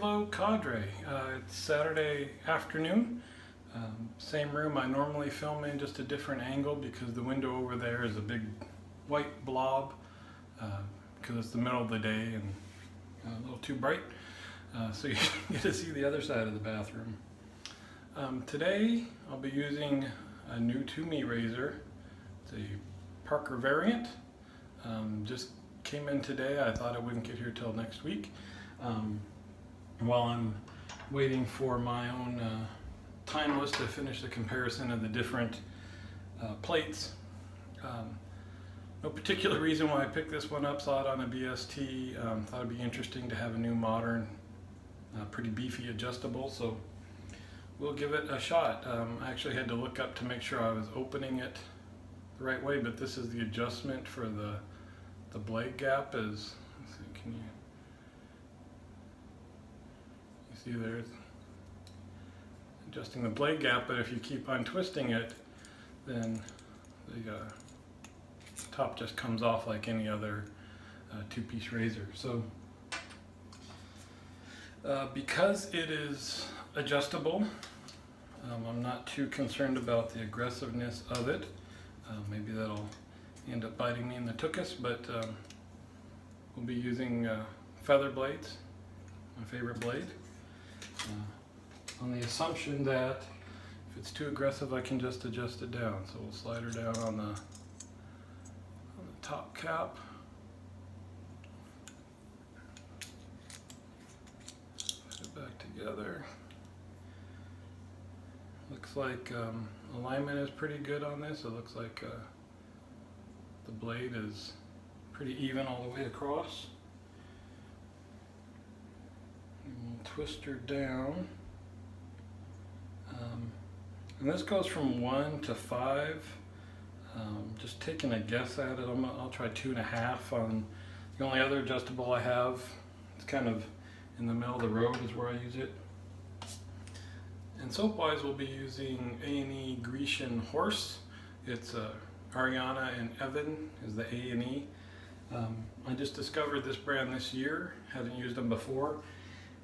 Hello Cadre, it's Saturday afternoon, same room I normally film in, just a different angle because the window over there is a big white blob because it's the middle of the day and a little too bright, so you get to see the other side of the bathroom. Today I'll be using a new to me razor. It's a Parker variant. Just came in today. I thought it wouldn't get here till next week. While I'm waiting for my own timeless to finish the comparison of the different plates. No particular reason why I picked this one up. Saw it on a BST. Thought it'd be interesting to have a new modern, pretty beefy adjustable. So we'll give it a shot. I actually had to look up to make sure I was opening it the right way, but this is the adjustment for the blade gap. Is, let's see, can you see there's adjusting the blade gap, but if you keep untwisting it, then the top just comes off like any other two-piece razor. So because it is adjustable, I'm not too concerned about the aggressiveness of it. Maybe that'll end up biting me in the tuchus, but we'll be using feather blades, my favorite blade, on the assumption that if it's too aggressive I can just adjust it down. So we'll slide her down on the top cap. Put it back together. Looks like alignment is pretty good on this. It looks like the blade is pretty even all the way across. And we'll twist her down. And this goes from 1 to 5. Just taking a guess at it, I'll try 2.5 on the only other adjustable I have. It's kind of in the middle of the road is where I use it. And soap wise, we'll be using A&E Grecian Horse. It's Ariana and Evan is the A&E. I just discovered this brand this year, hadn't used them before,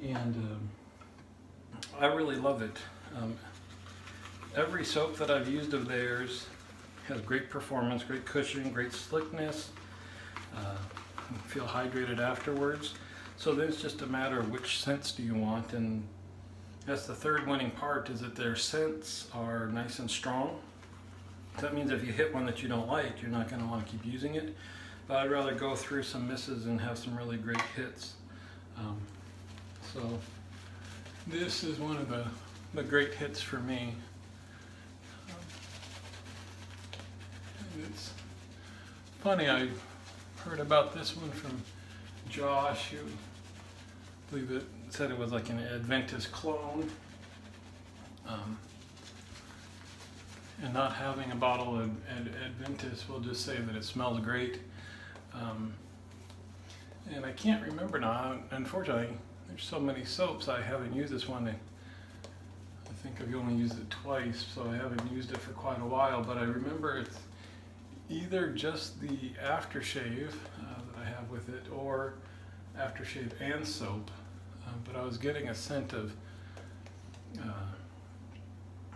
and I really love it. Every soap that I've used of theirs has great performance, great cushion, great slickness. Feel hydrated afterwards. So then it's just a matter of which scents do you want, and that's the third winning part, is that their scents are nice and strong. So that means if you hit one that you don't like, you're not going to want to keep using it. But I'd rather go through some misses and have some really great hits. So this is one of the great hits for me. It's funny, I heard about this one from Josh, who I believe it said it was like an Adventist clone. And not having a bottle of Adventist, we'll just say that it smells great. And I can't remember now, unfortunately, there's so many soaps I haven't used this one. I think I've only used it twice, so I haven't used it for quite a while, but I remember it's either just the aftershave that I have with it, or aftershave and soap, but I was getting a scent of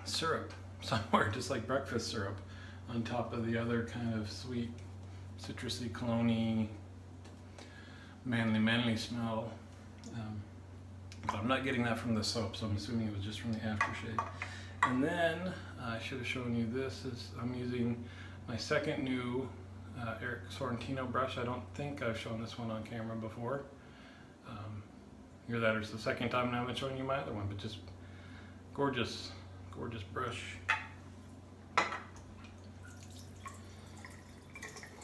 syrup somewhere, just like breakfast syrup, on top of the other kind of sweet, citrusy, cologne-y, manly smell. But I'm not getting that from the soap, so I'm assuming it was just from the aftershave. And then I should have shown you this. I'm using my second new Eric Sorrentino brush. I don't think I've shown this one on camera before. Either that or it's the second time and I haven't shown you my other one, but just gorgeous, gorgeous brush.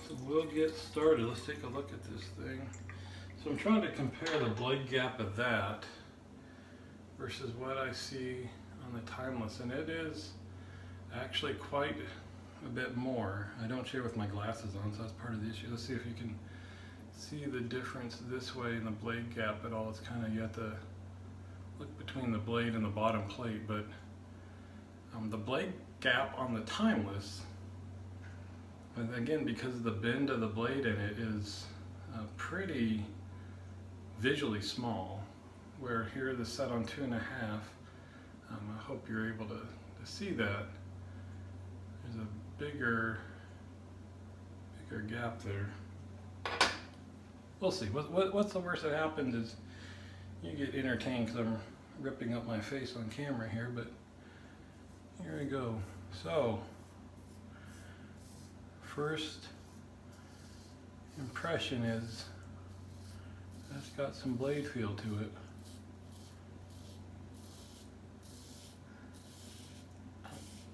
So we'll get started. Let's take a look at this thing. So I'm trying to compare the blade gap of that versus what I see on the Timeless, and it is actually quite a bit more. I don't share with my glasses on, so that's part of the issue. Let's see if you can see the difference this way in the blade gap at all. It's kind of, you have to look between the blade and the bottom plate, but the blade gap on the Timeless, and again, because of the bend of the blade in it, is pretty visually small. where here this set on 2.5. I hope you're able to see that. There's a bigger gap there. We'll see. What's the worst that happens is you get entertained because I'm ripping up my face on camera here, but here we go. So, first impression is that's got some blade feel to it.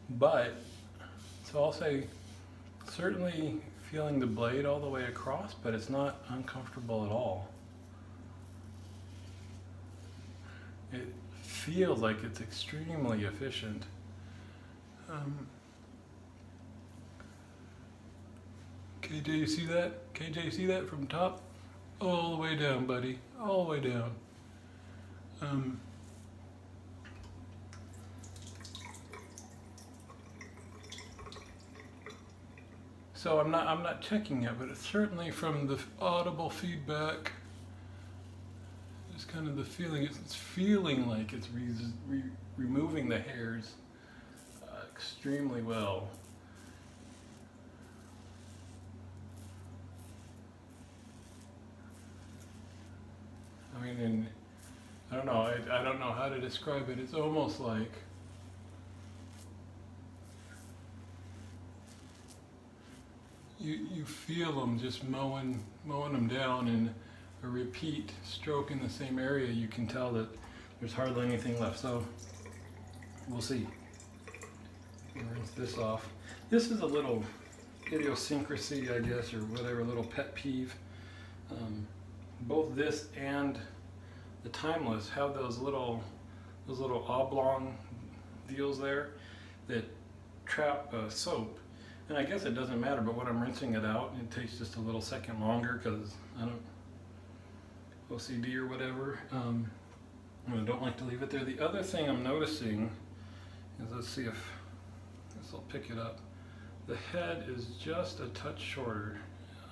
But, so I'll say, certainly feeling the blade all the way across, but it's not uncomfortable at all. It feels like it's extremely efficient. KJ, you see that? KJ, you see that from top all the way down, buddy? All the way down. So I'm not checking it, but it's certainly from the audible feedback. It's kind of the feeling. It's feeling like it's removing the hairs extremely well. I mean, and I don't know. I don't know how to describe it. It's almost like you feel them just mowing them down in a repeat stroke in the same area. You can tell that there's hardly anything left. So we'll see. Rinse this off. This is a little idiosyncrasy, I guess, or whatever, a little pet peeve. Both this and the Timeless have those little oblong deals there that trap soap. And I guess it doesn't matter, but when I'm rinsing it out, it takes just a little second longer because I don't OCD or whatever. I don't like to leave it there. The other thing I'm noticing is, let's see if this will pick it up. The head is just a touch shorter.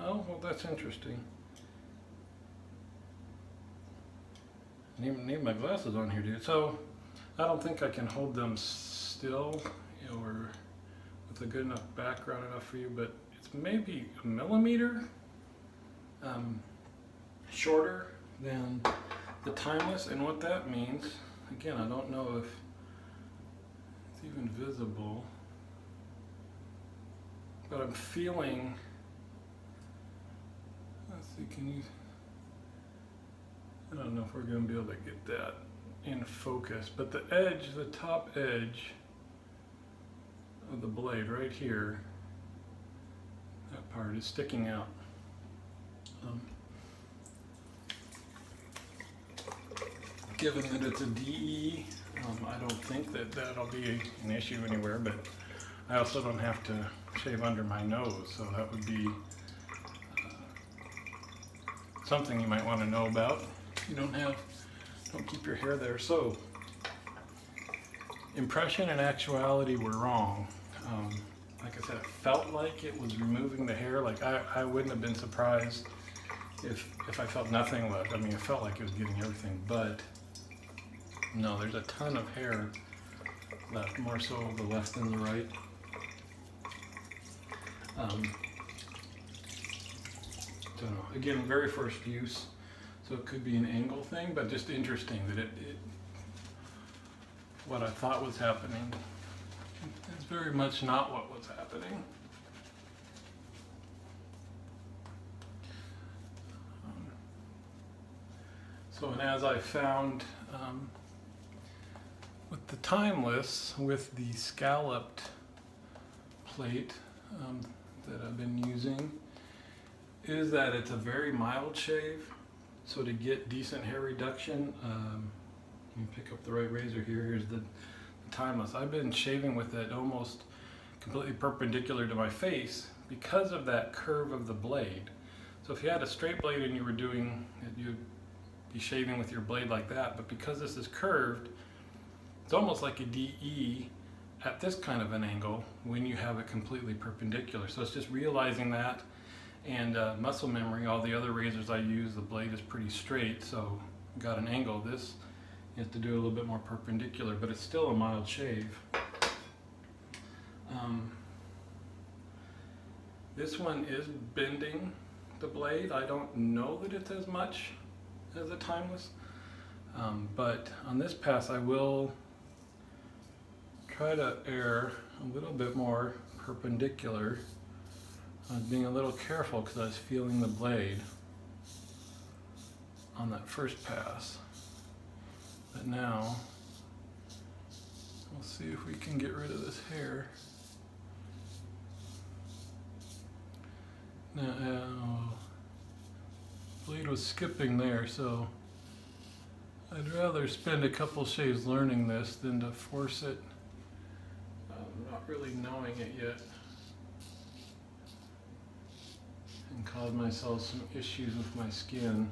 Oh, well, that's interesting. I need my glasses on here, dude. So I don't think I can hold them still, or with a good enough background enough for you, but it's maybe a millimeter shorter than the Timeless. And what that means, again, I don't know if it's even visible, but I'm feeling, let's see, can you, I don't know if we're going to be able to get that in focus, but the edge, the top edge of the blade right here, that part is sticking out. Given that it's a DE, I don't think that that'll be an issue anywhere, but I also don't have to shave under my nose, so that would be something you might want to know about. You don't keep your hair there. So impression and actuality were wrong. Like I said, it felt like it was removing the hair. Like I wouldn't have been surprised if I felt nothing left. I mean, it felt like it was getting everything, but no, there's a ton of hair left, more so the left than the right. Don't know. Again, very first use, so it could be an angle thing, but just interesting that it what I thought was happening is very much not what was happening. So, and as I found with the Timeless, with the scalloped plate that I've been using, is that it's a very mild shave. So to get decent hair reduction, let me pick up the right razor here. Here's the Timeless. I've been shaving with it almost completely perpendicular to my face because of that curve of the blade. So if you had a straight blade and you were doing it, you'd be shaving with your blade like that. But because this is curved, it's almost like a DE at this kind of an angle when you have it completely perpendicular. So it's just realizing that, and muscle memory. All the other razors I use, the blade is pretty straight, so got an angle. This you have to do a little bit more perpendicular, but it's still a mild shave. This one is bending the blade. I don't know that it's as much as a timeless, but on this pass I will try to err a little bit more perpendicular. I was being a little careful because I was feeling the blade on that first pass. But now, we'll see if we can get rid of this hair. Now, blade was skipping there, so I'd rather spend a couple shaves learning this than to force it, not really knowing it yet, and cause myself some issues with my skin.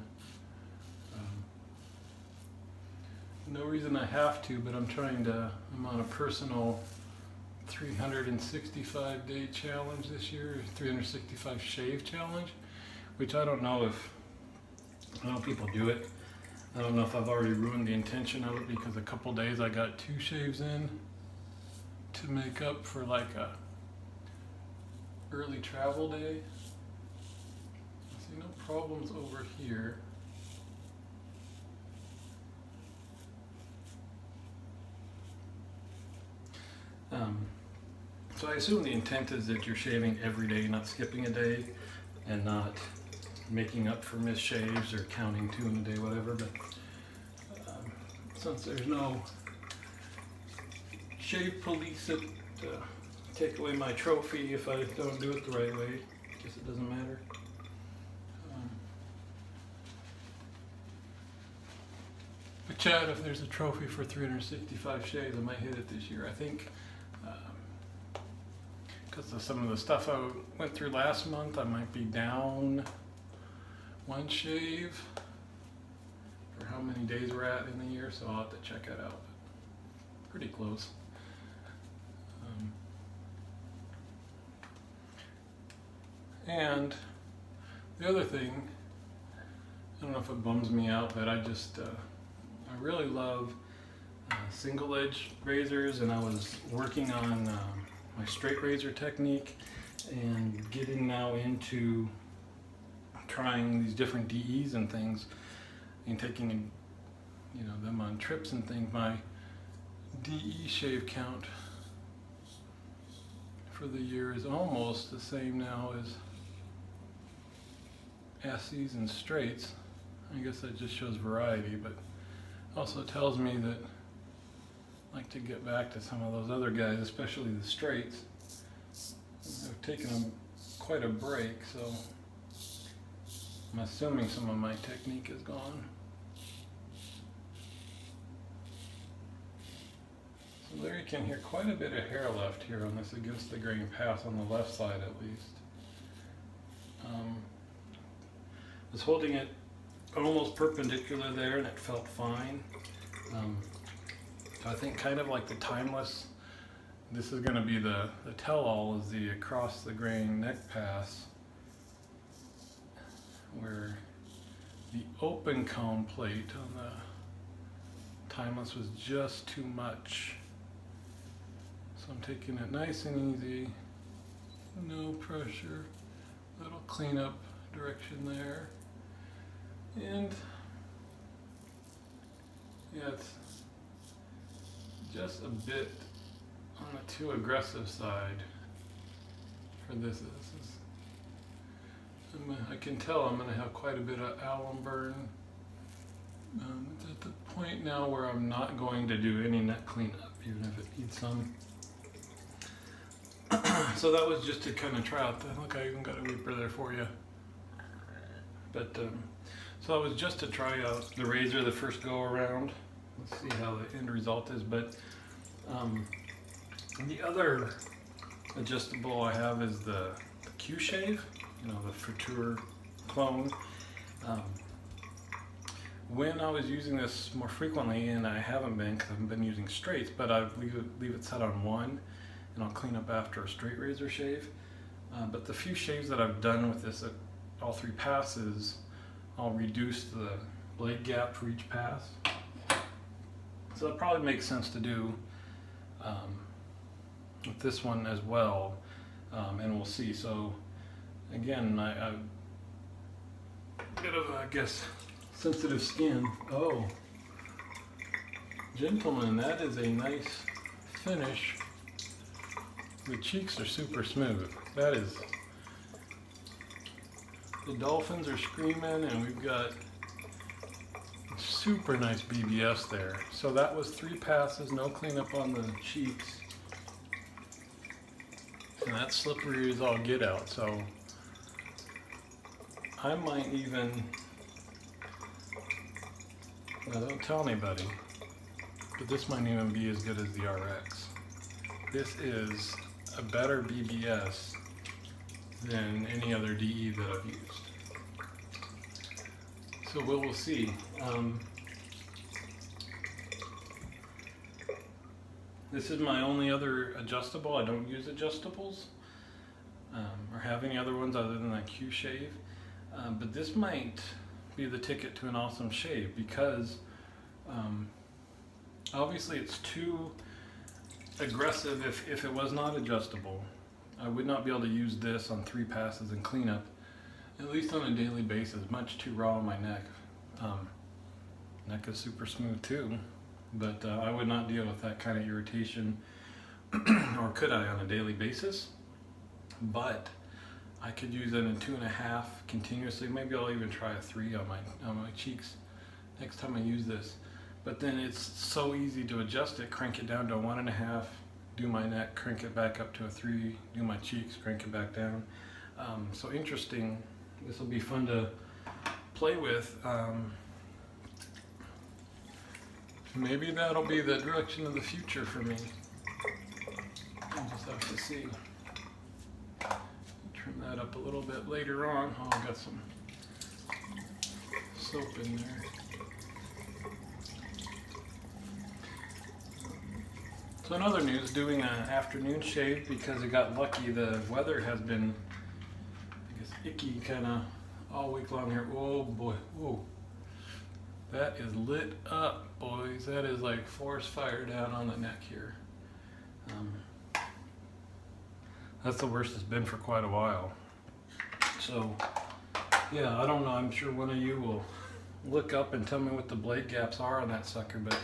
No reason I have to, but I'm on a personal 365 day challenge this year, 365 shave challenge, which I don't know people do it. I don't know if I've already ruined the intention of it, because a couple days I got 2 shaves in to make up for like a early travel day. I see no problems over here. So I assume the intent is that you're shaving every day, not skipping a day, and not making up for missed shaves or counting 2 in a day, whatever. But since there's no shave police that take away my trophy if I don't do it the right way, I guess it doesn't matter. But Chad, if there's a trophy for 365 shaves, I might hit it this year. I think because of some of the stuff I went through last month, I might be down 1 shave for how many days we're at in the year, so I'll have to check it out. Pretty close. And the other thing, I don't know if it bums me out, but I really love single edge razors, and I was working on my straight razor technique and getting now into trying these different DEs and things and taking them on trips and things. My DE shave count for the year is almost the same now as SEs and straights. I guess that just shows variety, but also tells me that I like to get back to some of those other guys, especially the straights. I've taken them quite a break, so I'm assuming some of my technique is gone. So there you can hear quite a bit of hair left here on this against the grain pass on the left side at least. I was holding it almost perpendicular there and it felt fine. So I think kind of like the timeless, this is going to be the tell-all is the across the grain neck pass, where the open cone plate on the timeless was just too much. So I'm taking it nice and easy, no pressure, little cleanup direction there. And yeah, it's just a bit on the too aggressive side for this. I can tell I'm going to have quite a bit of alum burn. It's at the point now where I'm not going to do any neck cleanup, even if it needs some. So that was just to kind of try out the, look, I even got a weeper there for you. But so it was just to try out the razor the first go around. Let's see how the end result is. But the other adjustable I have is the Q shave, the Future clone. When I was using this more frequently, and I haven't been because I've been using straights, but I leave it set on 1, and I'll clean up after a straight razor shave. But the few shaves that I've done with this at all 3 passes, I'll reduce blade gap for each pass. So it probably makes sense to do with this one as well, and we'll see. So again, I bit of, I guess, sensitive skin. Oh, gentlemen, that is a nice finish. The cheeks are super smooth. That is, the dolphins are screaming, and we've got super nice BBS there. So that was 3 passes, no cleanup on the cheeks. And that's slippery as all get out. So I might even, now don't tell anybody, but this might even be as good as the RX. This is a better BBS than any other DE that I've used. So we'll see. This is my only other adjustable. I don't use adjustables or have any other ones other than that Q shave. But this might be the ticket to an awesome shave because obviously it's too aggressive if it was not adjustable. I would not be able to use this on 3 passes and clean up, at least on a daily basis. Much too raw on my neck. Neck is super smooth too, but I would not deal with that kind of irritation, or could I, on a daily basis? But I could use it in 2.5 continuously. Maybe I'll even try a 3 on my cheeks next time I use this. But then it's so easy to adjust it. Crank it down to a 1.5, do my neck, crank it back up to a 3, do my cheeks, crank it back down. So interesting. This will be fun to play with. Maybe that'll be the direction of the future for me. I'll just have to see. Trim that up a little bit later on. Oh, I've got some soap in there. So in other news, doing an afternoon shave because it got lucky. The weather has been, I guess, icky kind of all week long here. Oh boy, whoa. That is lit up, boys. That is like forest fire down on the neck here. That's the worst it's been for quite a while. So, yeah, I don't know. I'm sure one of you will look up and tell me what the blade gaps are on that sucker, but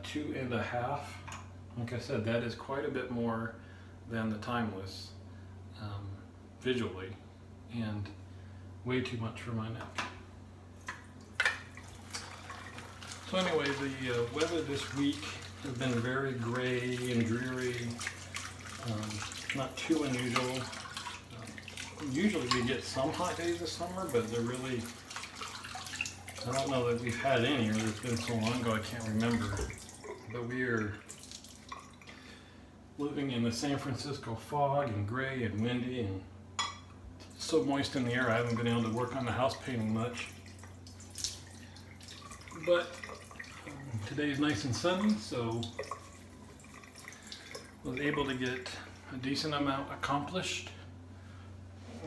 2.5. Like I said, that is quite a bit more than the Timeless visually, and way too much for my neck. So anyway, the weather this week has been very gray and dreary, not too unusual. Usually we get some hot days this summer, but they're really, I don't know that we've had any, or it's been so long ago I can't remember. But we are living in the San Francisco fog and gray and windy and so moist in the air I haven't been able to work on the house painting much. But today's nice and sunny, so I was able to get a decent amount accomplished,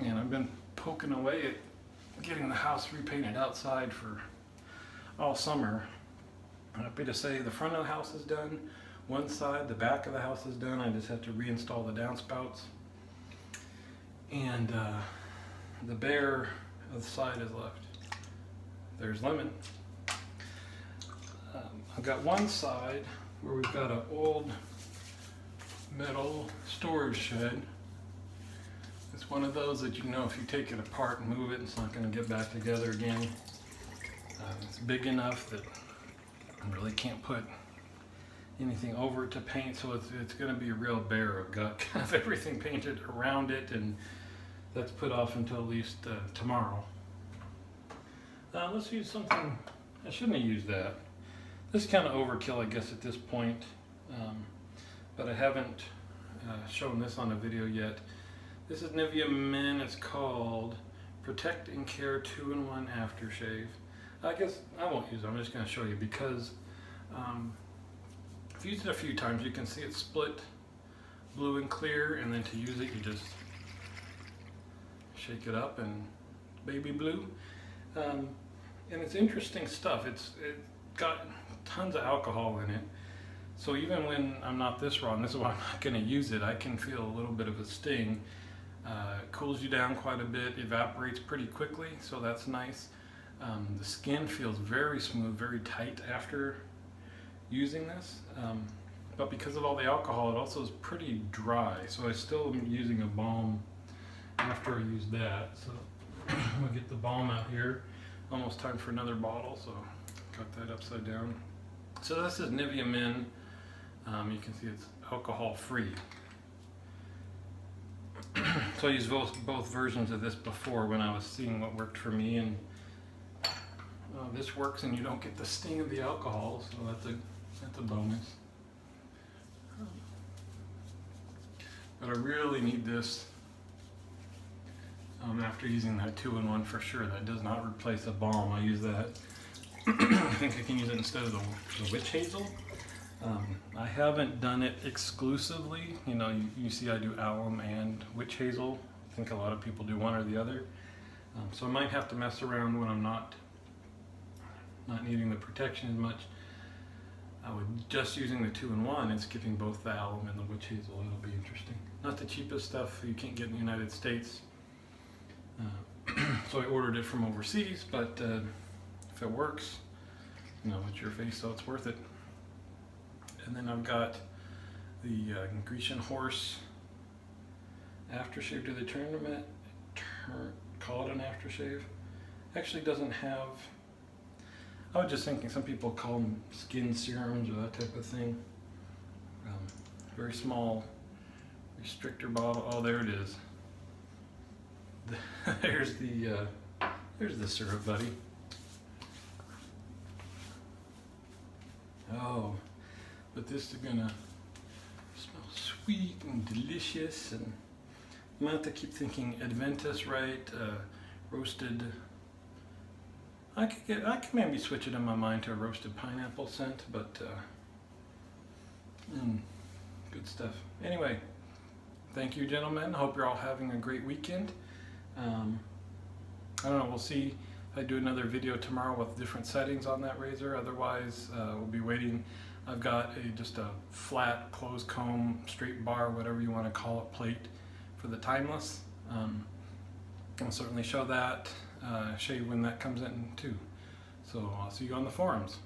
and I've been poking away at getting the house repainted outside for all summer. I'm happy to say the front of the house is done, one side, the back of the house is done. I just have to reinstall the downspouts, and the bare of the side is left. There's Lemon. I've got one side where we've got an old metal storage shed. It's one of those that, you know, if you take it apart and move it, it's not going to get back together again. It's big enough that I really can't put anything over it to paint, so it's going to be a real bare. I've got kind of everything painted around it, and that's put off until at least tomorrow. Let's use something. I shouldn't have used that. This is kind of overkill, I guess, at this point, but I haven't shown this on a video yet. This is Nivea Men. It's called Protect and Care 2-in-1 Aftershave. I guess I won't use it. I'm just going to show you because I've used it a few times. You can see it's split blue and clear, and then to use it you just shake it up and baby blue. and it's interesting stuff. It got tons of alcohol in it. So even when I'm not this raw, and this is why I'm not going to use it, I can feel a little bit of a sting. It cools you down quite a bit, evaporates pretty quickly, so that's nice. The skin feels very smooth, very tight after using this. But because of all the alcohol, it also is pretty dry. So I still am using a balm after I use that. So I'm gonna get the balm out here. Almost time for another bottle, so got that upside down. So this is Nivea Men. You can see it's alcohol free. So I used both versions of this before when I was seeing what worked for me, and this works and you don't get the sting of the alcohol, so that's a bonus. But I really need this after using that 2-in-1 for sure. That does not replace a balm. I use that. I think I can use it instead of the witch hazel. I haven't done it exclusively. You know, you see I do alum and witch hazel. I think a lot of people do one or the other. So I might have to mess around when I'm not needing the protection as much. I would just using the 2-in-1 and skipping both the alum and the witch hazel. It'll be interesting. Not the cheapest stuff you can't get in the United States. So I ordered it from overseas, but if it works, you know, it's your face, so it's worth it. And then I've got the Grecian horse aftershave. Do they call it an aftershave? Actually doesn't have, I was just thinking some people call them skin serums or that type of thing. Very small restrictor bottle. Oh, there it is. There's the syrup, buddy. Oh, but this is gonna smell sweet and delicious, and I'm gonna have to keep thinking Adventus, right? Roasted. I could maybe switch it in my mind to a roasted pineapple scent, but good stuff. Anyway, thank you, gentlemen. Hope you're all having a great weekend. I don't know, we'll see if I do another video tomorrow with different settings on that razor. Otherwise, we'll be waiting. I've got just a flat, closed comb, straight bar, whatever you want to call it, plate for the timeless. I'll certainly show that, show you when that comes in too. So I'll see you on the forums.